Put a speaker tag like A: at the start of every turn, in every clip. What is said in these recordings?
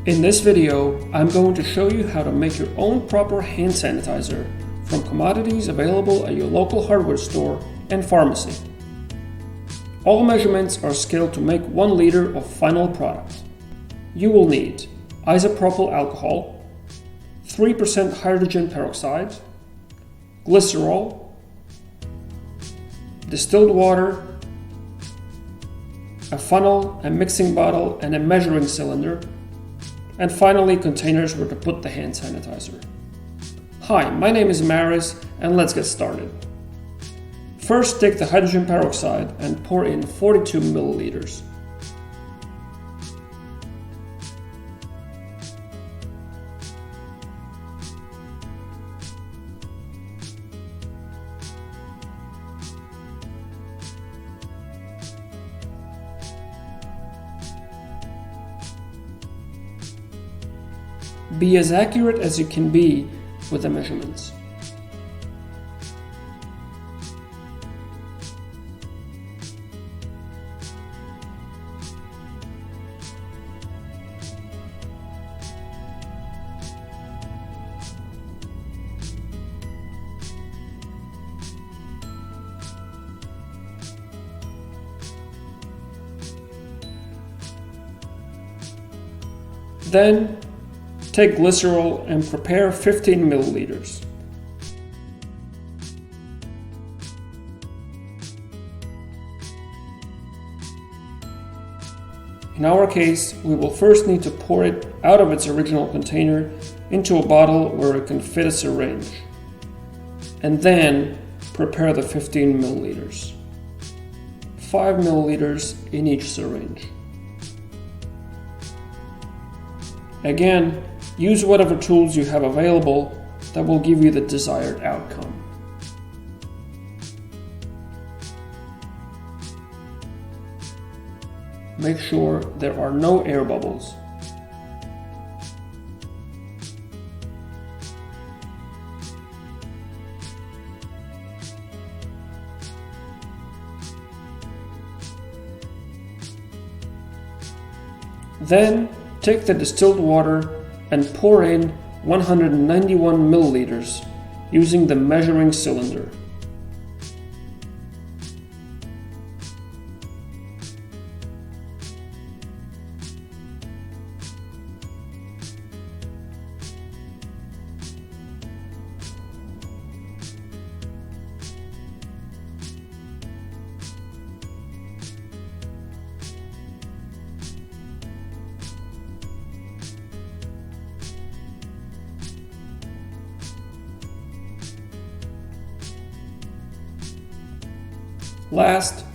A: In this video, I'm going to show you how to make your own proper hand sanitizer from commodities available at your local hardware store and pharmacy. All measurements are scaled to make 1 liter of final product. You will need isopropyl alcohol, 3% hydrogen peroxide, glycerol, distilled water, a funnel, a mixing bottle, and a measuring cylinder, and finally containers where to put the hand sanitizer. Hi, my name is Maris, and let's get started. First, take the hydrogen peroxide and pour in 42 milliliters. Be as accurate as you can be with the measurements. Then, take glycerol and prepare 15 milliliters. In our case, we will first need to pour it out of its original container into a bottle where it can fit a syringe, and then prepare the 15 milliliters. 5 milliliters in each syringe. Again, use whatever tools you have available that will give you the desired outcome. Make sure there are no air bubbles. Then, take the distilled water and pour in 191 milliliters using the measuring cylinder. Last,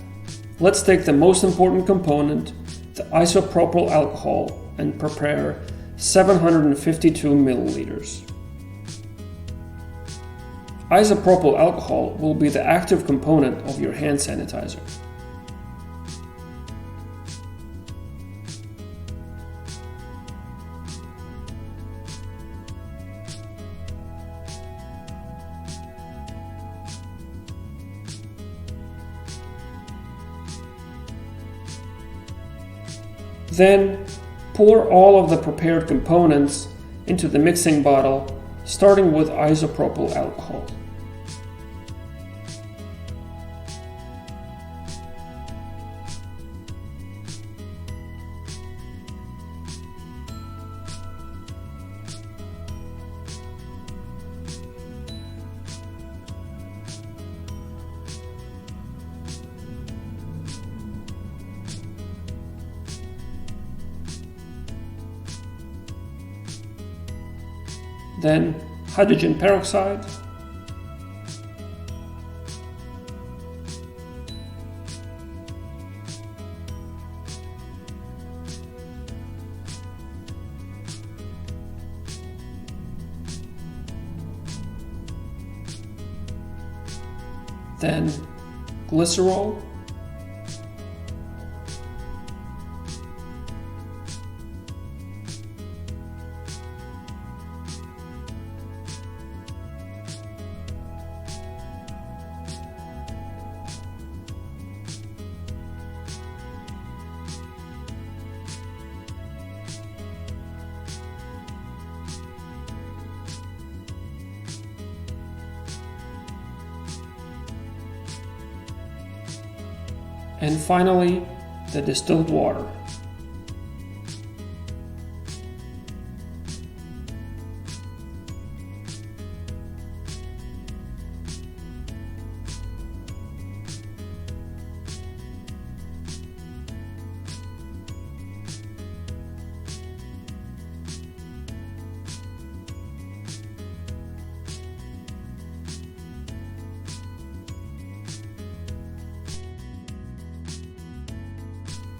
A: let's take the most important component, the isopropyl alcohol, and prepare 752 milliliters. Isopropyl alcohol will be the active component of your hand sanitizer. Then, pour all of the prepared components into the mixing bottle, starting with isopropyl alcohol. Then hydrogen peroxide, then glycerol, and finally the distilled water.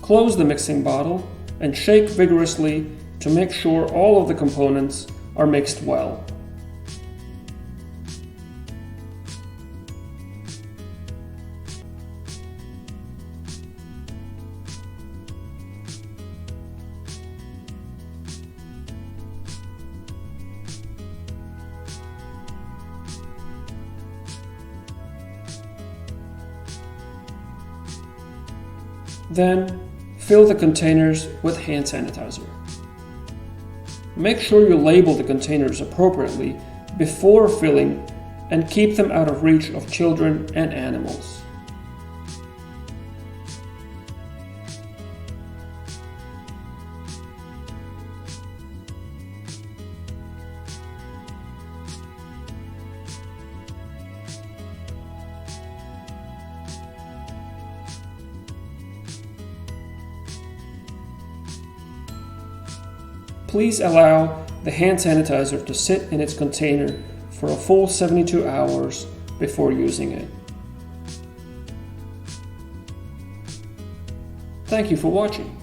A: Close the mixing bottle and shake vigorously to make sure all of the components are mixed well. Then, fill the containers with hand sanitizer. Make sure you label the containers appropriately before filling and keep them out of reach of children and animals. Please allow the hand sanitizer to sit in its container for a full 72 hours before using it. Thank you for watching.